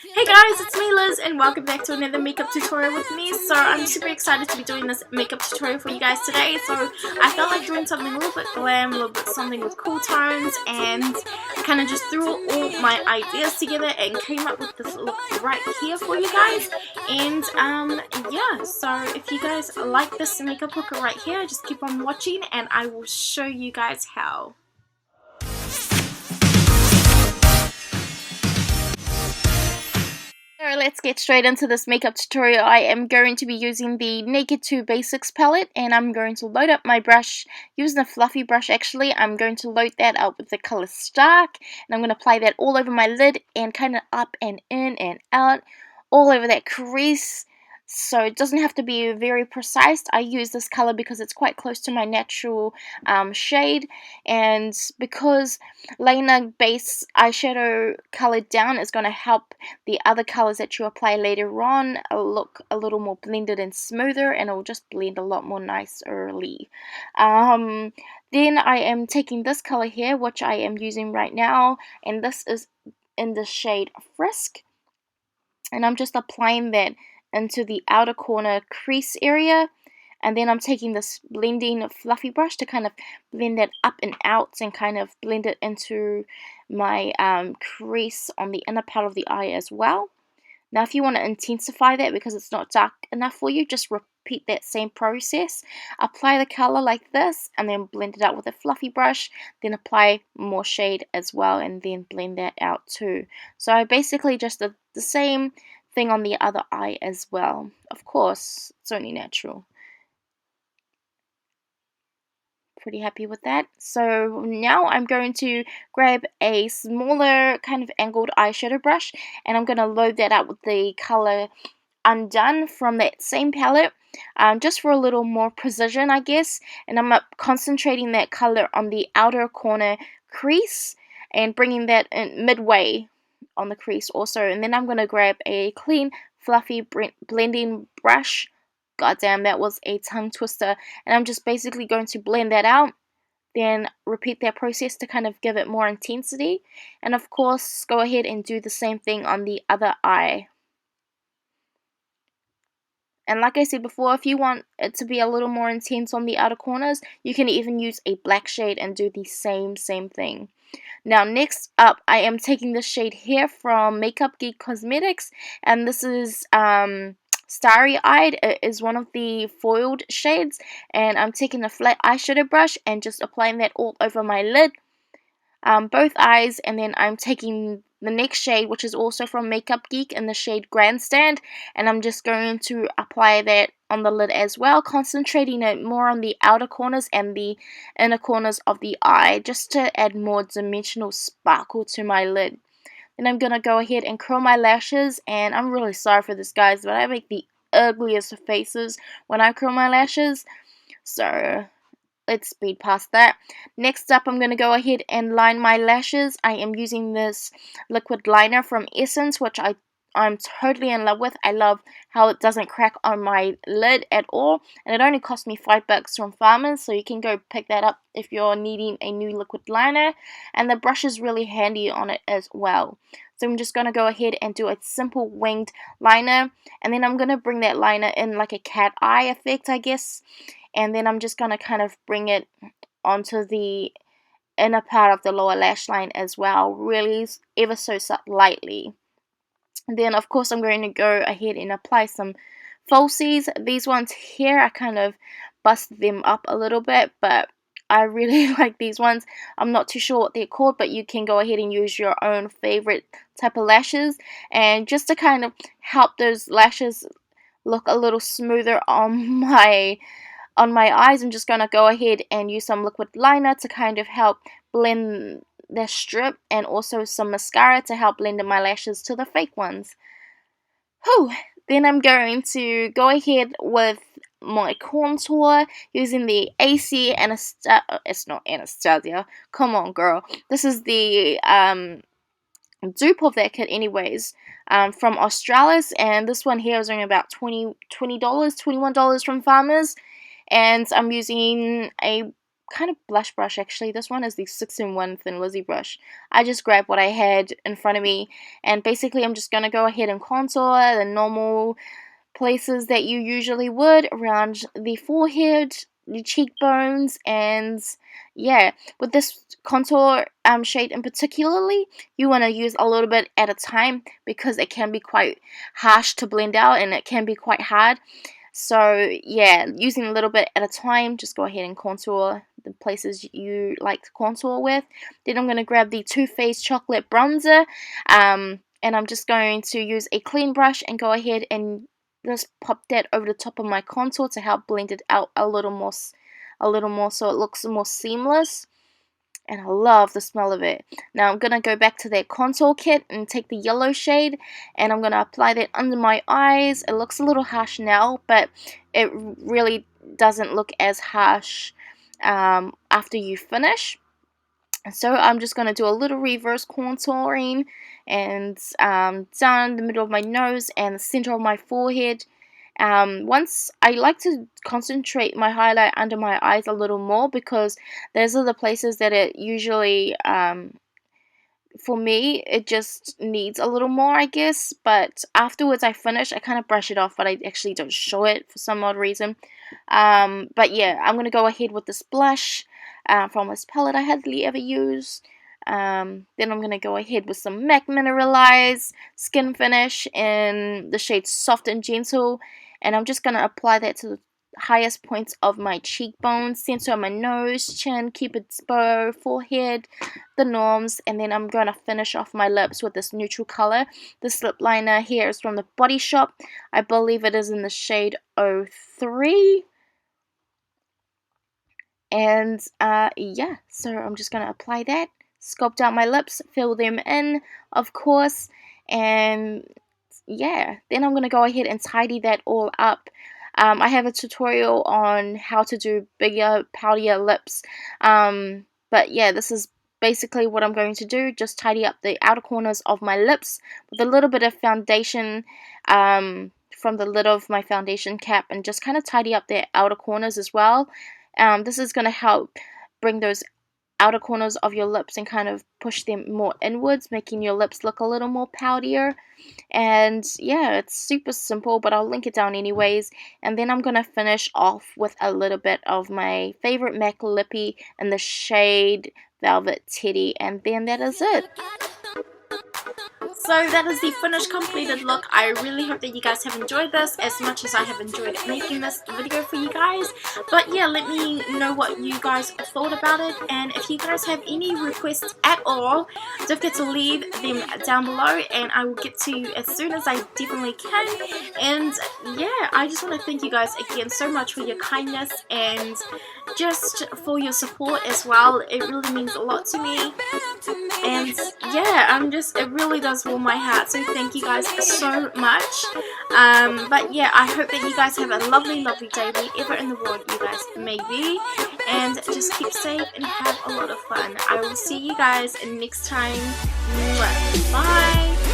Hey guys, it's me Liz and welcome back to another makeup tutorial with me. So I'm super excited to be doing this makeup tutorial for you guys today. So I felt like doing something a little bit glam, a little bit something with cool tones, and I kind of just threw all my ideas together and came up with this look right here for you guys. And yeah, so if you guys like this makeup look right here, just keep on watching and I will show you guys how. So let's get straight into this makeup tutorial. I am going to be using the Naked2 Basics palette and I'm going to load up my brush, using a fluffy brush actually. I'm going to load that up with the color Stark and I'm going to apply that all over my lid and kind of up and in and out, all over that crease. So it doesn't have to be very precise. I use this color because it's quite close to my natural shade, and because laying a base eyeshadow color down is going to help the other colors that you apply later on look a little more blended and smoother, and it will just blend a lot more nicerly. Then I am taking this color here, which I am using right now, and this is in the shade Frisk, and I'm just applying that into the outer corner crease area. And then I'm taking this blending fluffy brush to kind of blend that up and out and kind of blend it into my crease on the inner part of the eye as well. Now if you want to intensify that because it's not dark enough for you, just repeat that same process. Apply the color like this and then blend it out with a fluffy brush, then apply more shade as well and then blend that out too. So I basically just did the same thing on the other eye as well. Of course, it's only natural. Pretty happy with that. So now I'm going to grab a smaller kind of angled eyeshadow brush and I'm going to load that up with the color Undone from that same palette, just for a little more precision I guess, and I'm concentrating that color on the outer corner crease and bringing that in midway on the crease also. And then I'm going to grab a clean fluffy blending brush. God damn, that was a tongue twister. And I'm just basically going to blend that out, then repeat that process to kind of give it more intensity, and of course go ahead and do the same thing on the other eye. And like I said before, if you want it to be a little more intense on the outer corners, you can even use a black shade and do the same thing. Now next up, I am taking this shade here from Makeup Geek Cosmetics, and this is Starry Eyed. It is one of the foiled shades, and I'm taking a flat eyeshadow brush and just applying that all over my lid, both eyes, and then I'm taking the next shade, which is also from Makeup Geek, in the shade Grandstand, and I'm just going to apply that on the lid as well, concentrating it more on the outer corners and the inner corners of the eye, just to add more dimensional sparkle to my lid. Then I'm going to go ahead and curl my lashes, and I'm really sorry for this guys, but I make the ugliest faces when I curl my lashes, so let's speed past that. Next up, I'm going to go ahead and line my lashes. I am using this liquid liner from Essence, which I'm totally in love with. I love how it doesn't crack on my lid at all, and it only cost me $5 from Farmers, so you can go pick that up if you're needing a new liquid liner, and the brush is really handy on it as well. So I'm just going to go ahead and do a simple winged liner, and then I'm going to bring that liner in like a cat eye effect I guess, and then I'm just going to kind of bring it onto the inner part of the lower lash line as well, really ever so lightly. And then of course I'm going to go ahead and apply some falsies. These ones here, I kind of bust them up a little bit, but I really like these ones. I'm not too sure what they're called, but you can go ahead and use your own favorite type of lashes, and just to kind of help those lashes look a little smoother on my eyes, I'm just going to go ahead and use some liquid liner to kind of help blend the strip, and also some mascara to help blend in my lashes to the fake ones. Whew. Then I'm going to go ahead with my contour using the AC it's not Anastasia, come on girl, this is the dupe of that kit anyways, from Australis, and this one here is only about $20, $21 from Farmers, and I'm using a kind of blush brush actually. This one is the 6-in-1 Thin Lizzy brush. I just grabbed what I had in front of me, and basically I'm just going to go ahead and contour the normal places that you usually would around the forehead, the cheekbones, and yeah, with this contour shade in particularly, you want to use a little bit at a time because it can be quite harsh to blend out and it can be quite hard. So yeah, using a little bit at a time, just go ahead and contour the places you like to contour with. Then I'm going to grab the Too Faced Chocolate Bronzer, and I'm just going to use a clean brush and go ahead and just pop that over the top of my contour to help blend it out a little more so it looks more seamless. And I love the smell of it. Now I'm going to go back to that contour kit and take the yellow shade, and I'm going to apply that under my eyes. It looks a little harsh now, but it really doesn't look as harsh after you finish. So I'm just going to do a little reverse contouring and down the middle of my nose and the center of my forehead. Once I like to concentrate my highlight under my eyes a little more because those are the places that it usually, for me, it just needs a little more, I guess. But afterwards I finish, I kind of brush it off, but I actually don't show it for some odd reason. But yeah, I'm going to go ahead with this blush from this palette I hardly ever use. Then I'm going to go ahead with some MAC Mineralize Skin Finish in the shade Soft and Gentle, and I'm just going to apply that to the highest points of my cheekbones, center of my nose, chin, cupid's bow, forehead, the norms, and then I'm going to finish off my lips with this neutral color. This lip liner here is from the Body Shop. I believe it is in the shade 03. And yeah, so I'm just going to apply that, sculpt out my lips, fill them in, of course, and yeah, then I'm going to go ahead and tidy that all up. I have a tutorial on how to do bigger, poutier lips, but yeah, this is basically what I'm going to do, just tidy up the outer corners of my lips with a little bit of foundation from the lid of my foundation cap, and just kind of tidy up the outer corners as well. This is going to help bring those outer corners of your lips and kind of push them more inwards, making your lips look a little more poutier. And yeah, it's super simple, but I'll link it down anyways. And then I'm going to finish off with a little bit of my favorite MAC lippy in the shade Velvet Teddy, and then that is it. So that is the finished completed look. I really hope that you guys have enjoyed this as much as I have enjoyed making this video for you guys. But yeah, let me know what you guys thought about it, and if you guys have any requests at all, don't forget to leave them down below and I will get to you as soon as I definitely can. And yeah, I just want to thank you guys again so much for your kindness and just for your support as well. It really means a lot to me. And yeah, it really does warm my heart, so thank you guys so much. But yeah, I hope that you guys have a lovely day wherever in the world you guys may be, and just keep safe and have a lot of fun. I will see you guys next time. Bye.